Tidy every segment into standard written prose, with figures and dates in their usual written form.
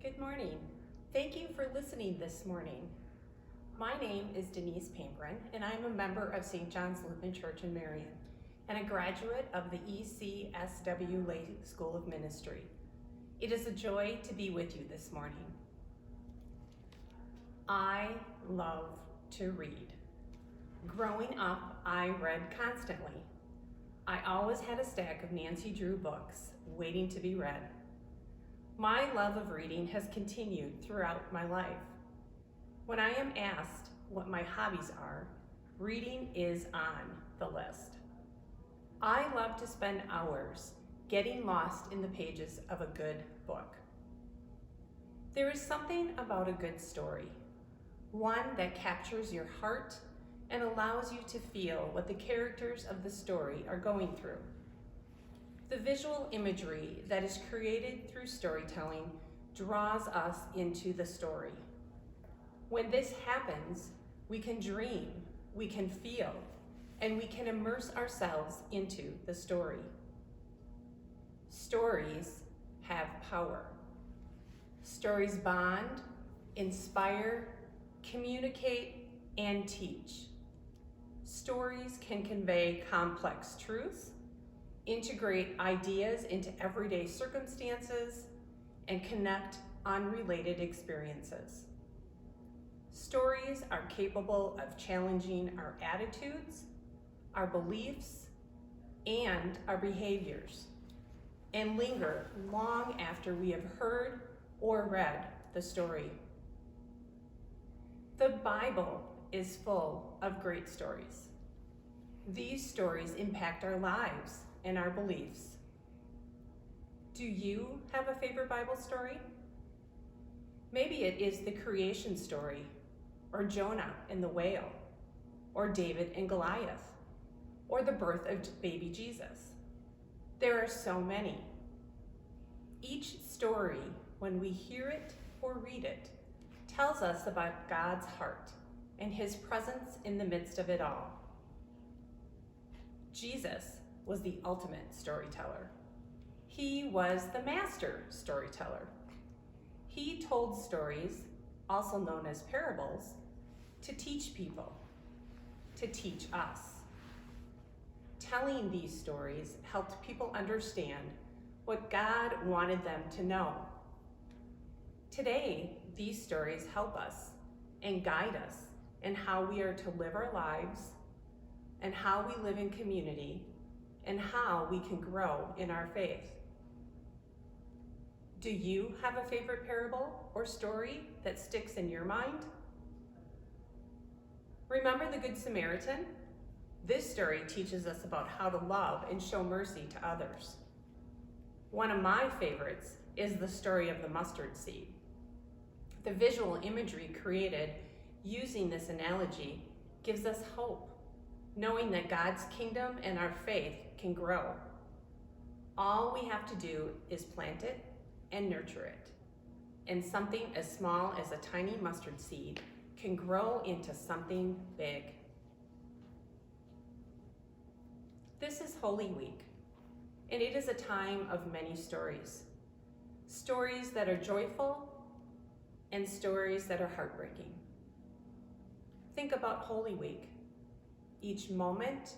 Good morning. Thank you for listening this morning. My name is Denise Pamperin, and I'm a member of St. John's Lutheran Church in Marion and a graduate of the ECSW Lay School of Ministry. It is a joy to be with you this morning. I love to read. Growing up, I read constantly. I always had a stack of Nancy Drew books waiting to be read. My love of reading has continued throughout my life. When I am asked what my hobbies are, reading is on the list. I love to spend hours getting lost in the pages of a good book. There is something about a good story, one that captures your heart and allows you to feel what the characters of the story are going through. The visual imagery that is created through storytelling draws us into the story. When this happens, we can dream, we can feel, and we can immerse ourselves into the story. Stories have power. Stories bond, inspire, communicate, and teach. Stories can convey complex truths, integrate ideas into everyday circumstances, and connect unrelated experiences. Stories are capable of challenging our attitudes, our beliefs, and our behaviors, and linger long after we have heard or read the story. The Bible is full of great stories. These stories impact our lives and our beliefs. Do you have a favorite Bible story? Maybe it is the creation story, or Jonah and the whale, or David and Goliath, or the birth of baby Jesus. There are so many. Each story, when we hear it or read it, tells us about God's heart and his presence in the midst of it all. Jesus was the ultimate storyteller. He was the master storyteller. He told stories, also known as parables, to teach people, to teach us. Telling these stories helped people understand what God wanted them to know. Today, these stories help us and guide us in how we are to live our lives and how we live in community and how we can grow in our faith. Do you have a favorite parable or story that sticks in your mind? Remember the Good Samaritan? This story teaches us about how to love and show mercy to others. One of my favorites is the story of the mustard seed. The visual imagery created using this analogy gives us hope, knowing that God's kingdom and our faith can grow. All we have to do is plant it and nurture it. And something as small as a tiny mustard seed can grow into something big. This is Holy Week, and it is a time of many stories. Stories that are joyful and stories that are heartbreaking. Think about Holy Week. Each moment,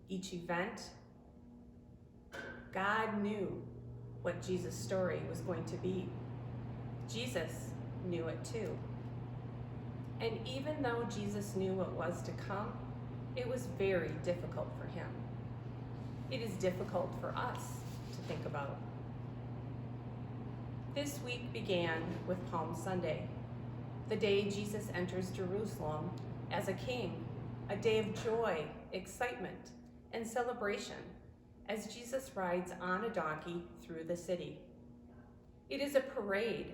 each event, God knew what Jesus' story was going to be. Jesus knew it too. And even though Jesus knew what was to come, it was very difficult for him. It is difficult for us to think about. This week began with Palm Sunday, the day Jesus enters Jerusalem as a king, a day of joy, excitement, and celebration as Jesus rides on a donkey through the city. It is a parade,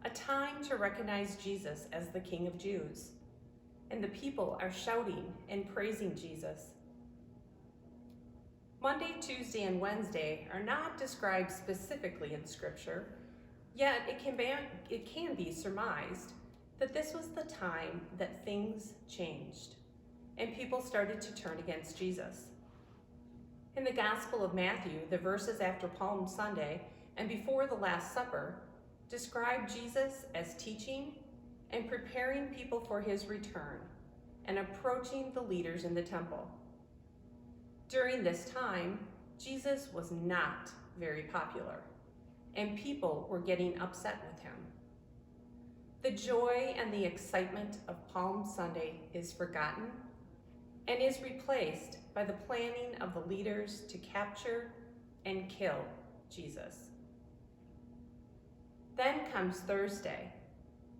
a time to recognize Jesus as the King of Jews, and the people are shouting and praising Jesus. Monday, Tuesday, and Wednesday are not described specifically in Scripture, yet it can be surmised that this was the time that things changed and people started to turn against Jesus. In the Gospel of Matthew, the verses after Palm Sunday and before the Last Supper, describe Jesus as teaching and preparing people for his return and approaching the leaders in the temple. During this time, Jesus was not very popular, and people were getting upset with him. The joy and the excitement of Palm Sunday is forgotten and is replaced by the planning of the leaders to capture and kill Jesus. Then comes Thursday.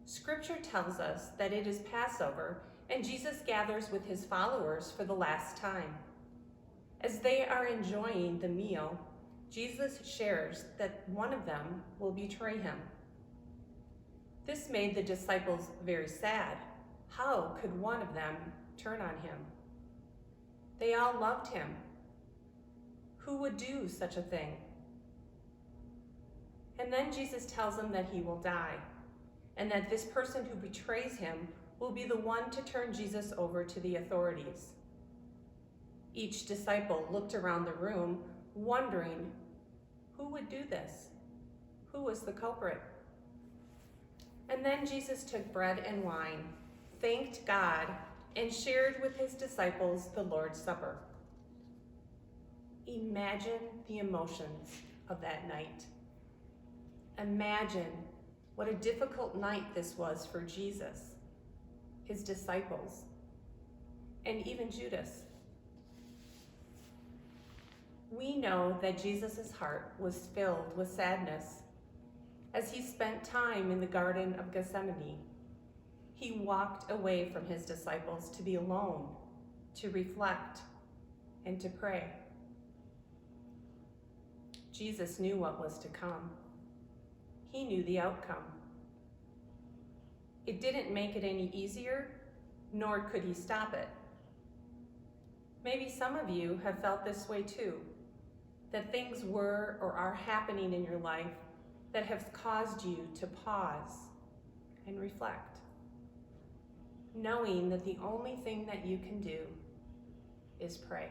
Scripture tells us that it is Passover and Jesus gathers with his followers for the last time. As they are enjoying the meal, Jesus shares that one of them will betray him. This made the disciples very sad. How could one of them turn on him? They all loved him. Who would do such a thing? And then Jesus tells them that he will die, and that this person who betrays him will be the one to turn Jesus over to the authorities. Each disciple looked around the room, wondering who would do this? Who was the culprit? And then Jesus took bread and wine, thanked God, and shared with his disciples the Lord's Supper. Imagine the emotions of that night. Imagine what a difficult night this was for Jesus, his disciples, and even Judas. We know that Jesus' heart was filled with sadness as he spent time in the Garden of Gethsemane. He walked away from his disciples to be alone, to reflect, and to pray. Jesus knew what was to come. He knew the outcome. It didn't make it any easier, nor could he stop it. Maybe some of you have felt this way too, that things were or are happening in your life that have caused you to pause and reflect, knowing that the only thing that you can do is pray.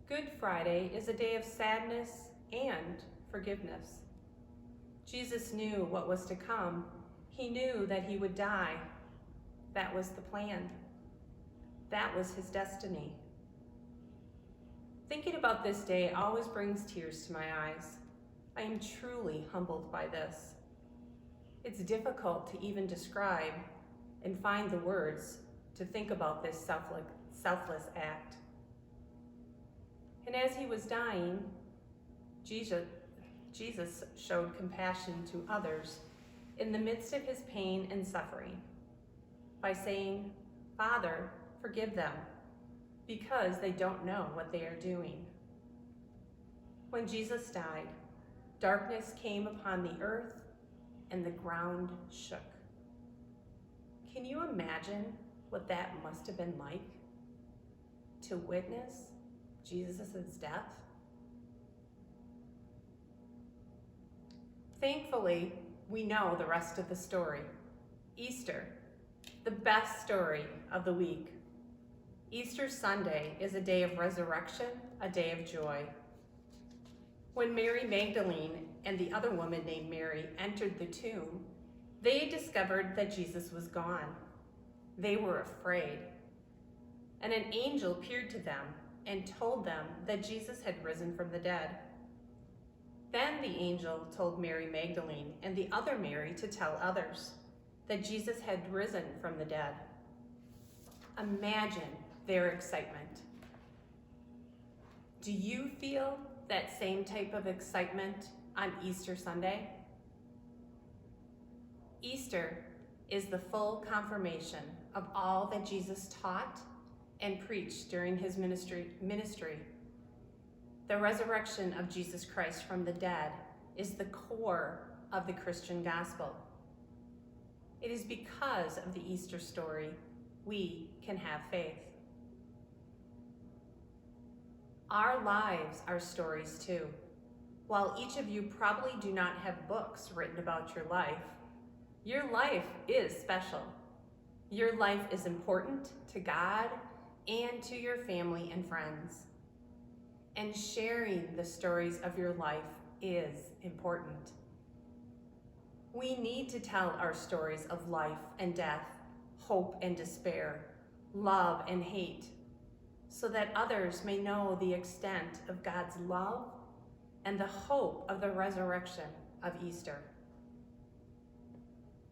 Good Friday is a day of sadness and forgiveness. Jesus knew what was to come. He knew that he would die. That was the plan. That was his destiny. Thinking about this day always brings tears to my eyes. I am truly humbled by this. It's difficult to even describe and find the words to think about this selfless act. And as he was dying, Jesus showed compassion to others in the midst of his pain and suffering by saying, "Father, forgive them, because they don't know what they are doing." When Jesus died, darkness came upon the earth and the ground shook. Can you imagine what that must have been like to witness Jesus' death? Thankfully, we know the rest of the story. Easter, the best story of the week. Easter Sunday is a day of resurrection, a day of joy. When Mary Magdalene and the other woman named Mary entered the tomb, they discovered that Jesus was gone. They were afraid. And an angel appeared to them and told them that Jesus had risen from the dead. Then the angel told Mary Magdalene and the other Mary to tell others that Jesus had risen from the dead. Imagine their excitement. Do you feel that same type of excitement on Easter Sunday? Easter is the full confirmation of all that Jesus taught and preached during his ministry. The resurrection of Jesus Christ from the dead is the core of the Christian gospel. It is because of the Easter story we can have faith. Our lives are stories too. While each of you probably do not have books written about your life is special. Your life is important to God and to your family and friends. And sharing the stories of your life is important. We need to tell our stories of life and death, hope and despair, love and hate, so that others may know the extent of God's love and the hope of the resurrection of Easter.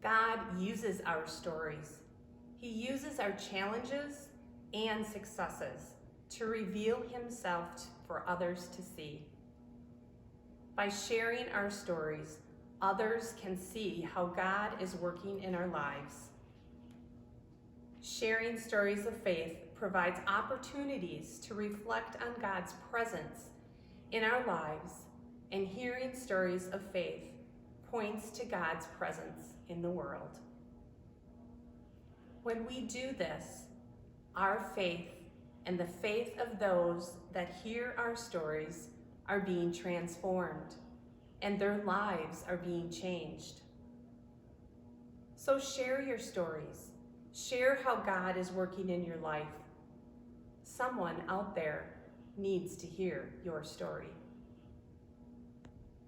God uses our stories. He uses our challenges and successes to reveal himself for others to see. By sharing our stories, others can see how God is working in our lives. Sharing stories of faith provides opportunities to reflect on God's presence in our lives, and hearing stories of faith points to God's presence in the world. When we do this, our faith and the faith of those that hear our stories are being transformed, and their lives are being changed. So share your stories. Share how God is working in your life. Someone out there needs to hear your story.